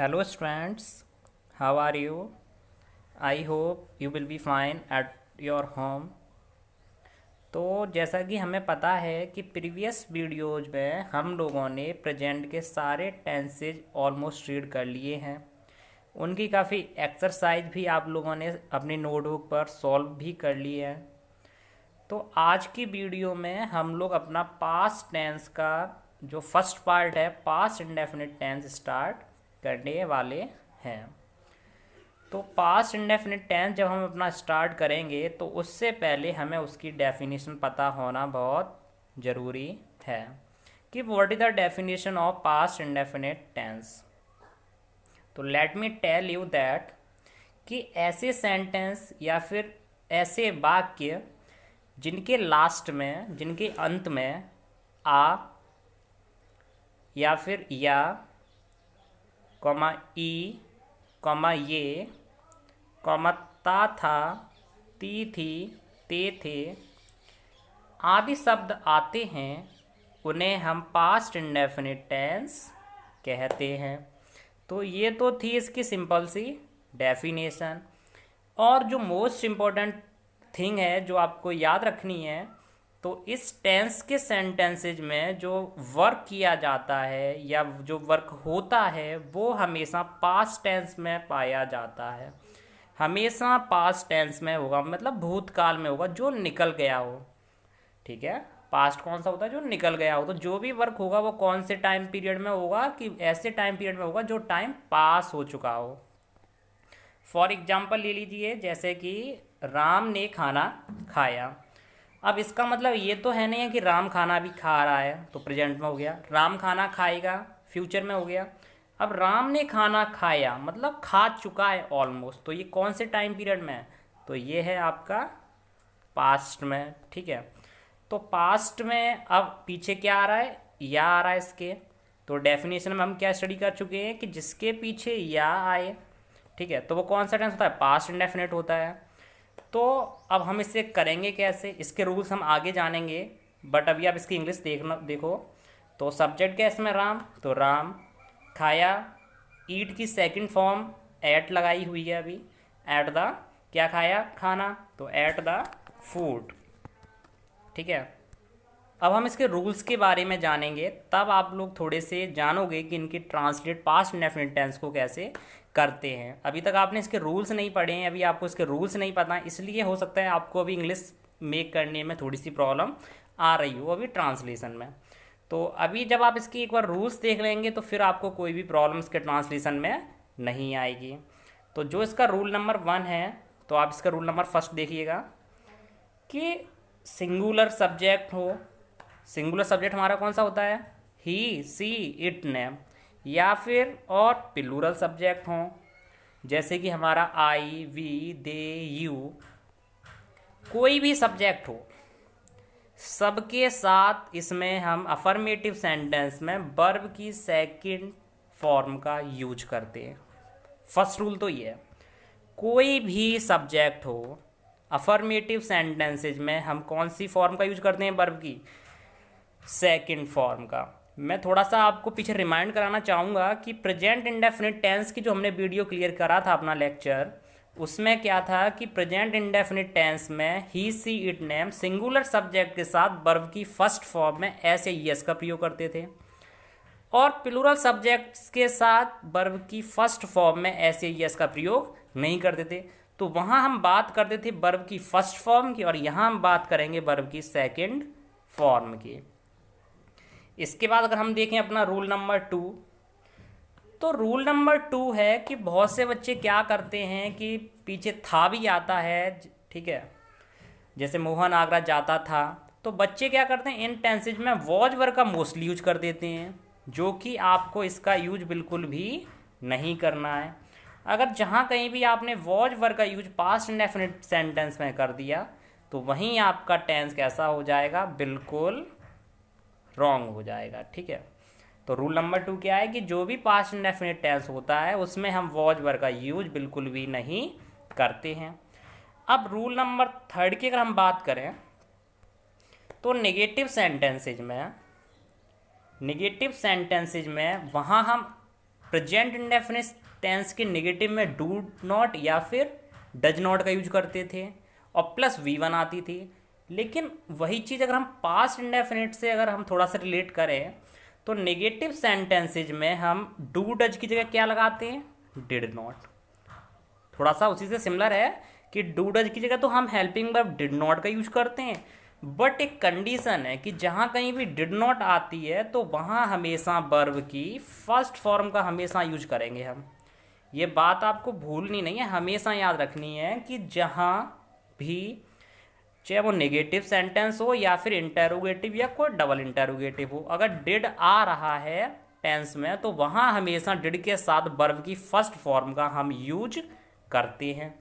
Hello students, how are you? I hope you will be fine at your home. तो जैसा कि हमें पता है कि प्रीवियस वीडियोज में हम लोगों ने प्रेजेंट के सारे टेंसेज ऑलमोस्ट रीड कर लिए हैं। उनकी काफ़ी एक्सरसाइज भी आप लोगों ने अपनी नोटबुक पर सॉल्व भी कर ली है। तो आज की वीडियो में हम लोग अपना पास्ट टेंस का जो फर्स्ट पार्ट है पास्ट इंडेफिनिट टेंस स्टार्ट करने वाले हैं। तो पास्ट इंडेफिनिट टेंस जब हम अपना स्टार्ट करेंगे तो उससे पहले हमें उसकी डेफिनेशन पता होना बहुत ज़रूरी है कि what is the definition of past indefinite tense. तो let me tell you that कि ऐसे सेंटेंस या फिर ऐसे वाक्य जिनके लास्ट में, जिनके अंत में आ या फिर या, कॉमा ई, कॉमा ये, कॉमा ता था, ती थी, ते थे आदि शब्द आते हैं, उन्हें हम पास्ट इंडेफिनिट टेंस कहते हैं। तो ये तो थी इसकी सिंपल सी डेफिनेशन। और जो मोस्ट इम्पोर्टेंट थिंग है जो आपको याद रखनी है, तो इस टेंस के सेंटेंसेज में जो वर्क किया जाता है या जो वर्क होता है वो हमेशा पास्ट टेंस में पाया जाता है। हमेशा पास्ट टेंस में होगा, मतलब भूतकाल में होगा, जो निकल गया हो। ठीक है, पास्ट कौन सा होता है? जो निकल गया हो। तो जो भी वर्क होगा वो कौन से टाइम पीरियड में होगा? कि ऐसे टाइम पीरियड में होगा जो टाइम पास हो चुका हो। फॉर एग्जाम्पल ले लीजिए, जैसे कि राम ने खाना खाया। अब इसका मतलब ये तो है नहीं है कि राम खाना भी खा रहा है, तो प्रेजेंट में हो गया। राम खाना खाएगा, फ्यूचर में हो गया। अब राम ने खाना खाया मतलब खा चुका है ऑलमोस्ट, तो ये कौन से टाइम पीरियड में है? तो ये है आपका पास्ट में। ठीक है, तो पास्ट में अब पीछे क्या आ रहा है? या आ रहा है इसके। तो डेफिनेशन में हम क्या स्टडी कर चुके हैं कि जिसके पीछे या आए, ठीक है, तो वो कौन सा टेंस होता है? पास्ट इंडेफिनिट होता है। तो अब हम इसे करेंगे कैसे? इसके रूल्स हम आगे जानेंगे, बट अभी आप इसकी इंग्लिश देखो। तो सब्जेक्ट क्या है इसमें? राम। तो राम खाया, ईट की सेकंड फॉर्म एट लगाई हुई है अभी। एट द क्या खाया? खाना। तो एट द फूड। ठीक है, अब हम इसके रूल्स के बारे में जानेंगे, तब आप लोग थोड़े से जानोगे कि इनके ट्रांसलेट पास्ट इंडेफिनिट टेंस को कैसे करते हैं। अभी तक आपने इसके रूल्स नहीं पढ़े हैं, अभी आपको इसके रूल्स नहीं पता है, इसलिए हो सकता है आपको अभी इंग्लिश मेक करने में थोड़ी सी प्रॉब्लम आ रही हो अभी ट्रांसलेशन में। तो अभी जब आप इसकी एक बार रूल्स देख लेंगे तो फिर आपको कोई भी प्रॉब्लम इसके ट्रांसलेशन में नहीं आएगी। तो जो इसका रूल नंबर 1 है, तो आप इसका रूल नंबर फर्स्ट देखिएगा कि सिंगुलर सब्जेक्ट हो। सिंगुलर सब्जेक्ट हमारा कौन सा होता है? ही, सी, इट, नेम। या फिर और प्लूरल सब्जेक्ट हों, जैसे कि हमारा आई, वी, दे, यू। कोई भी सब्जेक्ट हो, सबके साथ इसमें हम अफर्मेटिव सेंटेंस में वर्ब की सेकंड फॉर्म का यूज करते हैं। फर्स्ट रूल तो ये है, कोई भी सब्जेक्ट हो, अफर्मेटिव सेंटेंसेज में हम कौन सी फॉर्म का यूज करते हैं? वर्ब की सेकंड फॉर्म का। मैं थोड़ा सा आपको पीछे रिमाइंड कराना चाहूँगा कि प्रेजेंट इंडेफिनिट टेंस की जो हमने वीडियो क्लियर करा था अपना लेक्चर, उसमें क्या था कि प्रेजेंट इंडेफिनिट टेंस में ही, सी, इट, नेम सिंगुलर सब्जेक्ट के साथ वर्ब की फर्स्ट फॉर्म में ऐसे यस का प्रयोग करते थे, और प्लूरल सब्जेक्ट्स के साथ वर्ब की फर्स्ट फॉर्म में ऐसे यस का प्रयोग नहीं करते थे। तो वहाँ हम बात करते थे वर्ब की फर्स्ट फॉर्म की, और यहाँ हम बात करेंगे वर्ब की सेकेंड फॉर्म की। इसके बाद अगर हम देखें अपना रूल नंबर 2, तो रूल नंबर 2 है कि बहुत से बच्चे क्या करते हैं कि पीछे था भी आता है, ठीक है, जैसे मोहन आगरा जाता था, तो बच्चे क्या करते हैं इन टेंसेज में वॉज वर्ब का मोस्टली यूज कर देते हैं, जो कि आपको इसका यूज बिल्कुल भी नहीं करना है। अगर जहाँ कहीं भी आपने वॉज वर्ब का यूज पास्ट इंडेफिनिट सेंटेंस में कर दिया तो वहीं आपका टेंस कैसा हो जाएगा? बिल्कुल रॉन्ग हो जाएगा। ठीक है, तो रूल नंबर 2 क्या है कि जो भी पास्ट इंडेफिनिट टेंस होता है उसमें हम वॉज वर्ब का यूज बिल्कुल भी नहीं करते हैं। अब रूल नंबर 3 की अगर हम बात करें तो नेगेटिव सेंटेंसेज में वहाँ हम प्रेजेंट इंडेफिनिट टेंस के नेगेटिव में डू नॉट या फिर डज नॉट का यूज करते थे और प्लस V1 आती थी। लेकिन वही चीज़ अगर हम पास्ट इंडेफिनिट से अगर हम थोड़ा सा रिलेट करें तो नेगेटिव सेंटेंसेज में हम डू डज की जगह क्या लगाते हैं, डिड नॉट। थोड़ा सा उसी से सिमिलर है कि डू डज की जगह तो हम हेल्पिंग वर्ब डिड नॉट का यूज करते हैं, बट एक कंडीशन है कि जहाँ कहीं भी डिड नॉट आती है तो वहाँ हमेशा वर्ब की फर्स्ट फॉर्म का हमेशा यूज करेंगे हम। ये बात आपको भूलनी नहीं है, हमेशा याद रखनी है कि जहाँ भी चाहे वो नेगेटिव सेंटेंस हो या फिर इंटेरोगेटिव या कोई डबल इंटेरोगेटिव हो, अगर डिड आ रहा है टेंस में तो वहाँ हमेशा डिड के साथ वर्ब की फर्स्ट फॉर्म का हम यूज करते हैं।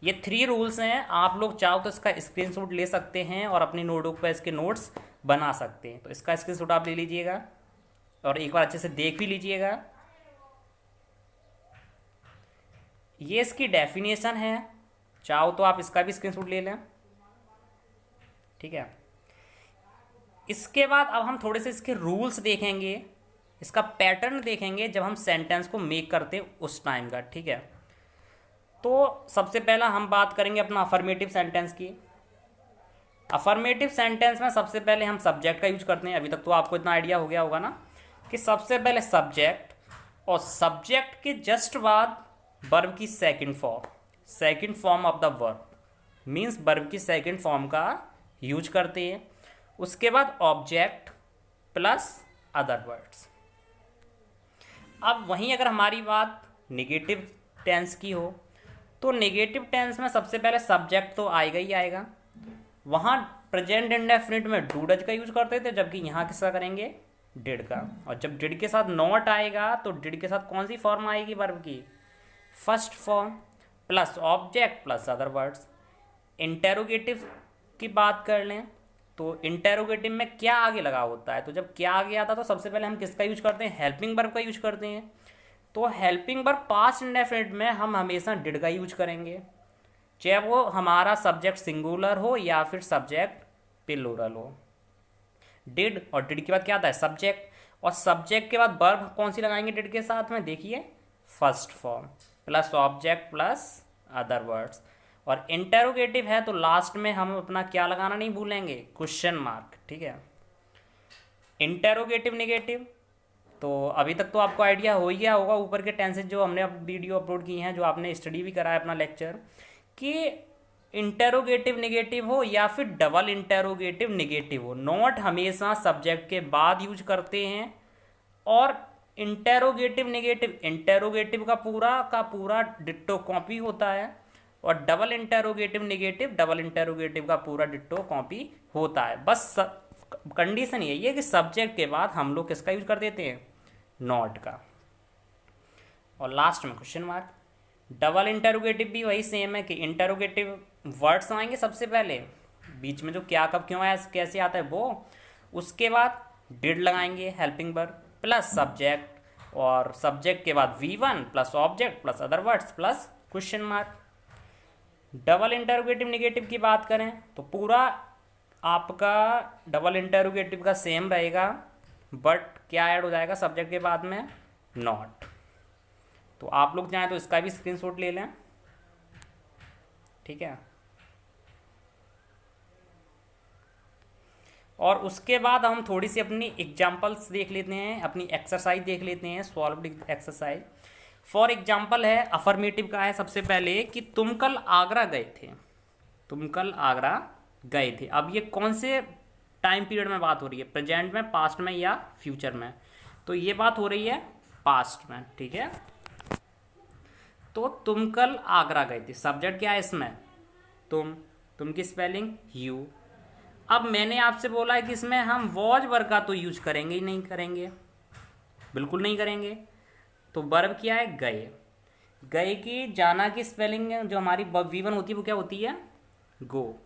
ये 3 रूल्स हैं, आप लोग चाहो तो इसका स्क्रीनशॉट ले सकते हैं और अपनी नोटबुक पर इसके नोट्स बना सकते हैं। तो इसका स्क्रीनशॉट आप ले लीजिएगा और एक बार अच्छे से देख भी लीजिएगा। ये इसकी डेफिनेशन है, चाहो तो आप इसका भी स्क्रीनशॉट ले लें, ठीक है। इसके बाद अब हम थोड़े से इसके रूल्स देखेंगे, इसका पैटर्न देखेंगे जब हम सेंटेंस को मेक करते उस टाइम का, ठीक है। तो सबसे पहला हम बात करेंगे अपना अफर्मेटिव सेंटेंस की। अफर्मेटिव सेंटेंस में सबसे पहले हम सब्जेक्ट का यूज करते हैं। अभी तक तो आपको इतना आइडिया हो गया होगा ना कि सबसे पहले सब्जेक्ट, और सब्जेक्ट के जस्ट बाद वर्ब की second form of the verb, means verb की सेकंड फॉर्म का यूज करते हैं। उसके बाद ऑब्जेक्ट प्लस अदर वर्ड्स। अब वहीं अगर हमारी बात नेगेटिव टेंस की हो तो नेगेटिव टेंस में सबसे पहले सब्जेक्ट तो आएगा ही आएगा। वहाँ प्रेजेंट इंडेफिनिट में डू डज का यूज करते थे, जबकि यहाँ किसका करेंगे, डिड का। और जब डिड के साथ नॉट आएगा तो डिड के साथ कौन सी फॉर्म आएगी वर्ब की, first form plus object plus other words. Interrogative की बात कर लें तो इंटेरोगेटिव में क्या आगे लगा होता है, तो जब क्या आगे आता तो सबसे पहले हम किसका यूज करते हैं, हेल्पिंग वर्ब का यूज करते हैं। तो हेल्पिंग वर्ब पास्ट इंडेफिनिट में हम हमेशा डिड का यूज करेंगे, चाहे वो हमारा सब्जेक्ट सिंगुलर हो या फिर सब्जेक्ट प्लूरल हो। डिड और डिड के बाद क्या आता है, सब्जेक्ट, और सब्जेक्ट के बाद वर्ब कौन सी लगाएंगे डिड के साथ में, देखिए first form plus object plus other words. और इंटेरोगेटिव है तो लास्ट में हम अपना क्या लगाना नहीं भूलेंगे, क्वेश्चन मार्क, ठीक है। इंटेरोगेटिव नेगेटिव, तो अभी तक तो आपको आइडिया हो ही गया होगा ऊपर के टेंसेज जो हमने अब वीडियो अपलोड की हैं, जो आपने स्टडी भी करा है अपना लेक्चर, कि इंटेरोगेटिव नेगेटिव हो या फिर डबल इंटेरोगेटिव नेगेटिव हो, नॉट हमेशा सब्जेक्ट के बाद यूज करते हैं। और इंटेरोगेटिव नेगेटिव इंटेरोगेटिव का पूरा डिट्टो कॉपी होता है, और double interrogative negative double interrogative का पूरा डिट्टो कॉपी होता है। बस कंडीशन यही है कि सब्जेक्ट के बाद हम लोग किसका यूज कर देते हैं, नॉट का, और लास्ट में क्वेश्चन मार्क। डबल इंटेरोगेटिव भी वही सेम है कि इंटेरोगेटिव वर्ड्स आएंगे सबसे पहले, बीच में जो क्या कब क्यों आया कैसे आता है वो, उसके बाद डिड लगाएंगे हेल्पिंग वर्ब प्लस सब्जेक्ट, और सब्जेक्ट के बाद V1 plus object plus other words plus question mark. Double interrogative negative की बात करें तो पूरा आपका डबल इंटेरोगेटिव का सेम रहेगा, बट क्या ऐड हो जाएगा सब्जेक्ट के बाद में, नॉट। तो आप लोग चाहें तो इसका भी स्क्रीनशॉट ले लें, ठीक है। और उसके बाद हम थोड़ी सी अपनी एग्जांपल्स देख लेते हैं, अपनी एक्सरसाइज देख लेते हैं, सॉल्व्ड एक्सरसाइज। फॉर एग्जांपल है अफर्मेटिव का है सबसे पहले कि तुम कल आगरा गए थे, तुम कल आगरा गए थे। अब ये कौन से टाइम पीरियड में बात हो रही है, प्रेजेंट में, पास्ट में या फ्यूचर में, तो ये बात हो रही है पास्ट में, ठीक है। तो तुम कल आगरा गए थे, सब्जेक्ट क्या है इसमें, तुम की स्पेलिंग यू। अब मैंने आपसे बोला है कि इसमें हम वॉज वर्ब का तो यूज करेंगे ही नहीं, करेंगे बिल्कुल नहीं करेंगे। तो वर्ब क्या है, गए। गए की जाना की स्पेलिंग जो हमारी V1 होती है वो क्या होती है, गो,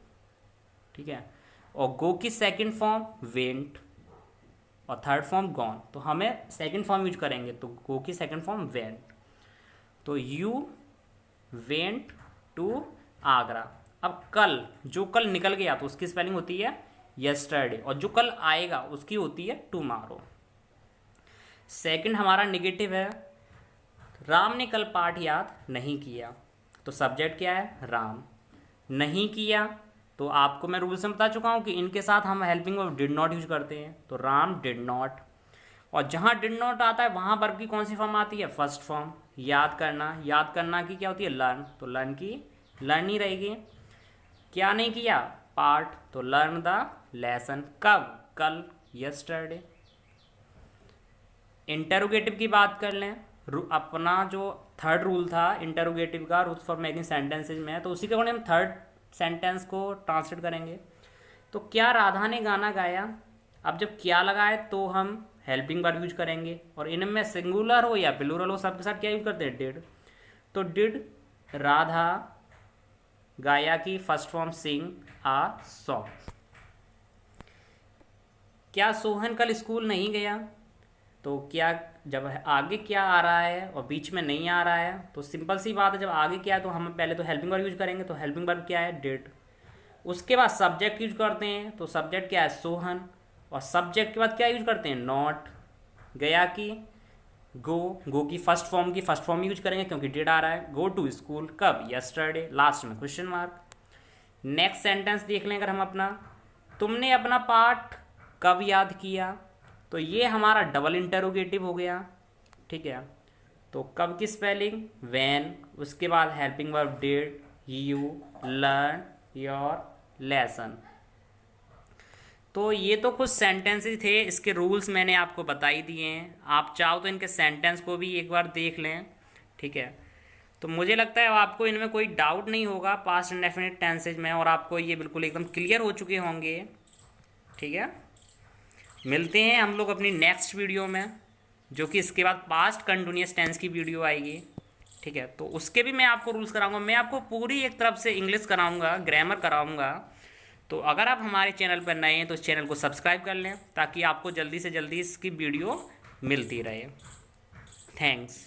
ठीक है। और गो की सेकंड फॉर्म वेंट और थर्ड फॉर्म गॉन, तो हमें सेकंड फॉर्म यूज करेंगे, तो गो की सेकंड फॉर्म वेंट। तो यू वेंट टू आगरा। अब कल, जो कल निकल गया तो उसकी स्पेलिंग होती है यस्टरडे, और जो कल आएगा उसकी होती है टुमारो। सेकंड हमारा निगेटिव है, राम ने कल पाठ याद नहीं किया, तो सब्जेक्ट क्या है, राम। नहीं किया, तो आपको मैं रूल से बता चुका हूँ कि इनके साथ हम helping verb did not use करते हैं, तो राम डिड नॉट। और जहाँ डिड नॉट आता है वहाँ वर्ब की कौन सी फॉर्म आती है, फर्स्ट फॉर्म। याद करना, याद करना की क्या होती है, लर्न, तो लर्न की लर्न ही रहेगी। क्या नहीं किया, पार्ट, तो लर्न द लेसन। कब, कल, यस्टरडे। इंटरोगेटिव की बात कर लें, अपना जो थर्ड रूल था इंटरोगेटिव का, रूल्स फॉर मेकिंग सेंटेंसेज में, तो उसी के अकॉर्डिंग हम थर्ड सेंटेंस को ट्रांसलेट करेंगे। तो क्या राधा ने गाना गाया, अब जब क्या लगाए तो हम हेल्पिंग वर्ब यूज करेंगे, और इनमें सिंगुलर हो या प्लूरल हो सबके साथ क्या यूज करते हैं, डिड। तो डिड राधा गाया की first form sing a song. क्या सोहन कल स्कूल नहीं गया, तो क्या जब आगे क्या आ रहा है और बीच में नहीं आ रहा है, तो सिंपल सी बात है, जब आगे क्या है तो हम पहले तो हेल्पिंग वर्ब यूज करेंगे, तो हेल्पिंग वर्ब क्या है, डिड। उसके बाद सब्जेक्ट यूज करते हैं, तो सब्जेक्ट क्या है, सोहन, और सब्जेक्ट के बाद क्या यूज करते हैं, नॉट। गया की गो, गो की फर्स्ट फॉर्म यूज करेंगे क्योंकि डिड आ रहा है। गो टू स्कूल, कब, यस्टरडे, लास्ट में क्वेश्चन मार्क। नेक्स्ट सेंटेंस देख लें अगर हम अपना, तुमने अपना पाठ कब याद किया, तो ये हमारा डबल इंटरोगेटिव हो गया, ठीक है। तो कब की स्पेलिंग, वैन, उसके बाद helping verb did, you learn your lesson. तो ये तो कुछ सेंटेंसेस थे, इसके रूल्स मैंने आपको बता ही दिए हैं। आप चाहो तो इनके सेंटेंस को भी एक बार देख लें, ठीक है। तो मुझे लगता है आपको इनमें कोई डाउट नहीं होगा पास्ट इंडेफिनिट टेंसेज में, और आपको ये बिल्कुल एकदम क्लियर हो चुके होंगे, ठीक है। मिलते हैं हम लोग अपनी नेक्स्ट वीडियो में, जो कि इसके बाद पास्ट कंटिन्यूअस टेंस की वीडियो आएगी, ठीक है। तो उसके भी मैं आपको रूल्स कराऊंगा, मैं आपको पूरी एक तरफ से इंग्लिश कराऊंगा, ग्रामर कराऊंगा। तो अगर आप हमारे चैनल पर नए हैं तो इस चैनल को सब्सक्राइब कर लें, ताकि आपको जल्दी से जल्दी इसकी वीडियो मिलती रहे। थैंक्स।